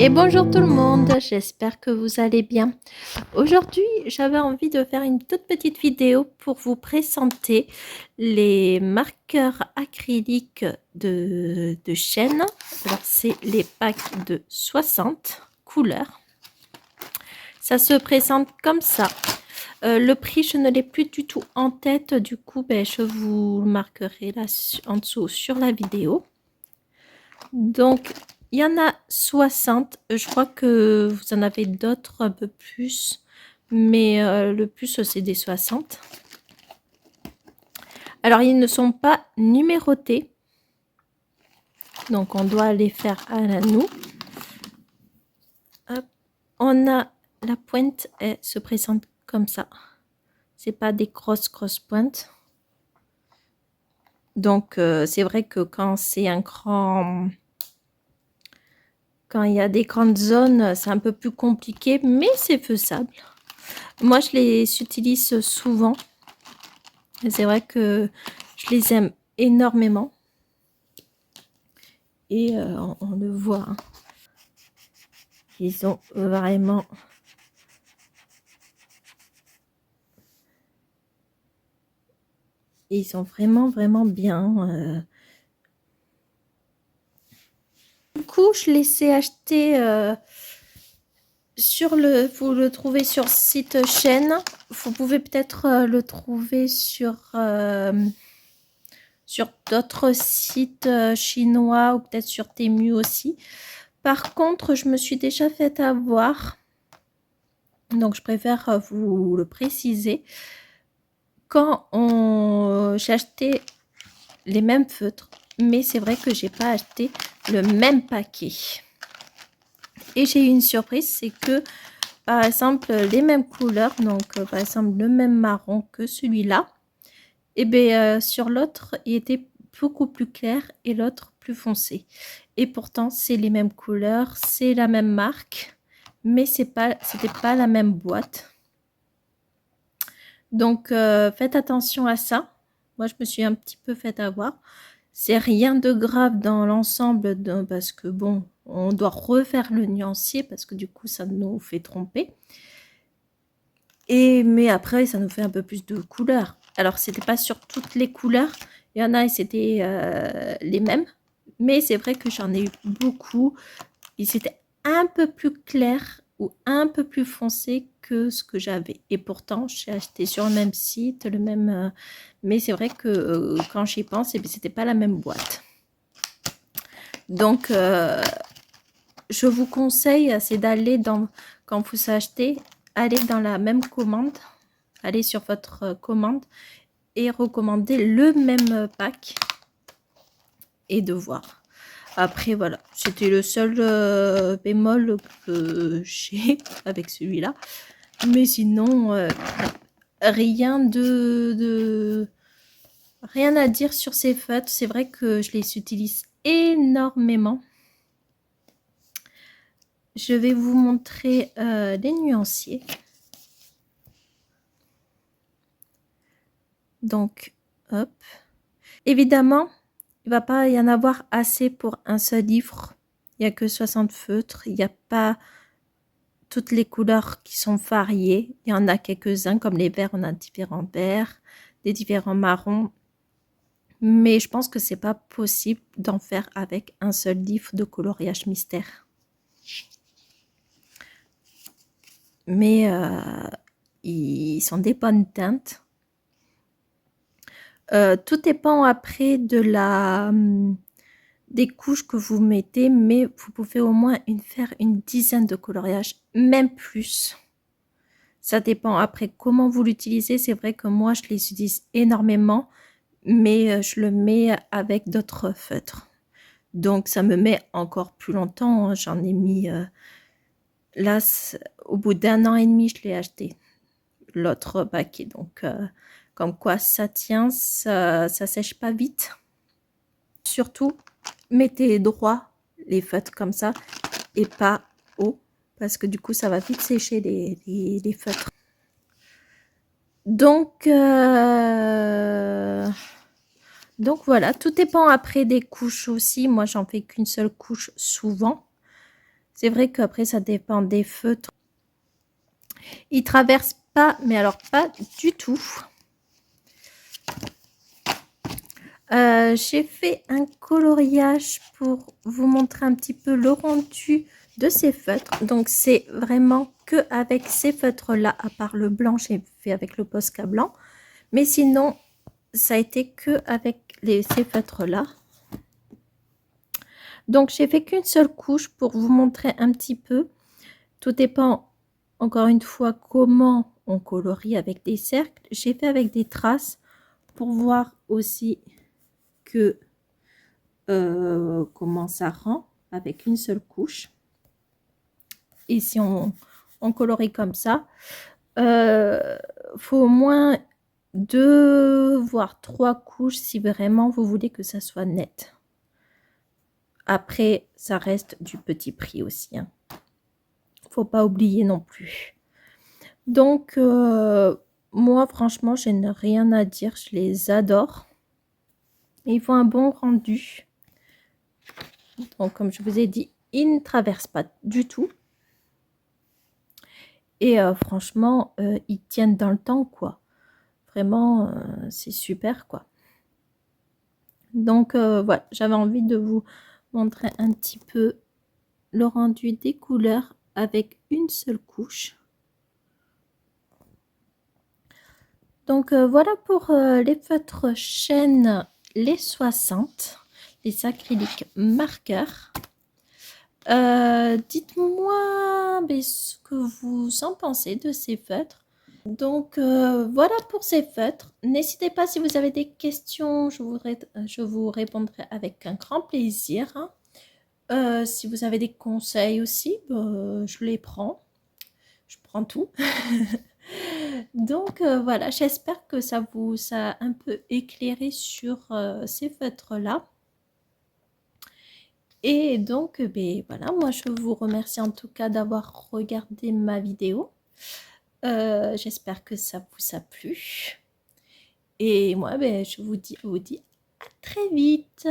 Et bonjour tout le monde, j'espère que vous allez bien. Aujourd'hui, j'avais envie de faire une toute petite vidéo pour vous présenter les marqueurs acryliques de Shein. Alors, c'est les packs de 60 couleurs. Ça se présente comme ça. Le prix, je ne l'ai plus du tout en tête, du coup, je vous le marquerai là en dessous sur la vidéo. Donc, il y en a 60. Je crois que vous en avez d'autres un peu plus. Mais le plus, c'est des 60. Alors, ils ne sont pas numérotés. Donc, on doit les faire à la nous. Hop. On a la pointe, elle se présente comme ça. C'est pas des grosses pointes. Donc, c'est vrai que quand c'est un grand... Quand il y a des grandes zones, c'est un peu plus compliqué, mais c'est faisable. Moi, je les utilise souvent. C'est vrai que je les aime énormément. Et on le voit. Hein. Ils ont vraiment... Ils sont vraiment bien. Du coup, je les ai achetés sur le... Vous le trouvez sur site Shein. Vous pouvez peut-être le trouver sur d'autres sites chinois ou peut-être sur Temu aussi. Par contre, je me suis déjà fait avoir. Donc, je préfère vous le préciser. Quand j'ai acheté les mêmes feutres, mais c'est vrai que j'ai pas acheté le même paquet. Et j'ai eu une surprise, c'est que, par exemple, les mêmes couleurs, donc par exemple le même marron que celui-là, et bien sur l'autre, il était beaucoup plus clair et l'autre plus foncé. Et pourtant, c'est les mêmes couleurs, c'est la même marque, mais c'était pas la même boîte. Donc, faites attention à ça. Moi, je me suis un petit peu fait avoir. C'est rien de grave dans l'ensemble parce que, bon, on doit refaire le nuancier parce que du coup, ça nous fait tromper. Mais après, ça nous fait un peu plus de couleurs. Alors, c'était pas sur toutes les couleurs. Il y en a, c'était les mêmes. Mais c'est vrai que j'en ai eu beaucoup. Ils étaient un peu plus clairs ou un peu plus foncé que ce que j'avais. Et pourtant, j'ai acheté sur le même site, le même... mais c'est vrai que quand j'y pense, c'était pas la même boîte. Donc, je vous conseille, c'est d'aller dans... Quand vous achetez, allez dans la même commande. Allez sur votre commande et recommander le même pack. Et de voir. Après, voilà, c'était le seul bémol que j'ai avec celui-là. Mais sinon, rien rien à dire sur ces feutres. C'est vrai que je les utilise énormément. Je vais vous montrer les nuanciers. Donc, hop. Évidemment, il ne va pas y en avoir assez pour un seul livre. Il n'y a que 60 feutres. Il n'y a pas toutes les couleurs qui sont variées. Il y en a quelques-uns, comme les verts, on a différents verts, des différents marrons. Mais je pense que c'est pas possible d'en faire avec un seul livre de coloriage mystère. Mais ils sont des bonnes teintes. Tout dépend après de des couches que vous mettez, mais vous pouvez au moins faire une dizaine de coloriages, même plus. Ça dépend après comment vous l'utilisez. C'est vrai que moi, je les utilise énormément, mais je le mets avec d'autres feutres. Donc, ça me met encore plus longtemps. J'en ai mis... là, au bout d'1 an et demi, je l'ai acheté. L'autre paquet. Donc, comme quoi ça tient, ça sèche pas vite. Surtout, mettez droit les feutres comme ça et pas haut. Parce que du coup, ça va vite sécher les feutres. Donc Donc voilà, tout dépend après des couches aussi. Moi, j'en fais qu'une seule couche souvent. C'est vrai qu'après, ça dépend des feutres. Ils traversent pas, mais alors pas du tout. J'ai fait un coloriage pour vous montrer un petit peu le rendu de ces feutres. Donc, c'est vraiment que avec ces feutres-là, à part le blanc, j'ai fait avec le Posca blanc. Mais sinon, ça a été que avec ces feutres-là. Donc, j'ai fait qu'une seule couche pour vous montrer un petit peu. Tout dépend, encore une fois, comment on colorie avec des cercles. J'ai fait avec des traces pour voir aussi que comment ça rend avec une seule couche. Et si on colorie comme ça, faut au moins 2 voire 3 couches si vraiment vous voulez que ça soit net. Après, ça reste du petit prix aussi, hein. Faut pas oublier non plus. Donc, moi, franchement, je n'ai rien à dire. Je les adore. Ils font un bon rendu. Donc, comme je vous ai dit, ils ne traversent pas du tout. Et franchement, ils tiennent dans le temps, quoi. Vraiment, c'est super, quoi. Donc, voilà, j'avais envie de vous montrer un petit peu le rendu des couleurs avec une seule couche. Donc, voilà pour les feutres chêne, les 60, les acryliques marqueurs. Dites-moi ce que vous en pensez de ces feutres. Donc, voilà pour ces feutres. N'hésitez pas si vous avez des questions, je vous répondrai avec un grand plaisir, hein. Si vous avez des conseils aussi, je les prends. Je prends tout. Donc, voilà, j'espère que ça vous a un peu éclairé sur ces feutres-là. Et donc, ben, voilà, moi je vous remercie en tout cas d'avoir regardé ma vidéo. J'espère que ça vous a plu. Et moi, ben, je vous dis à très vite.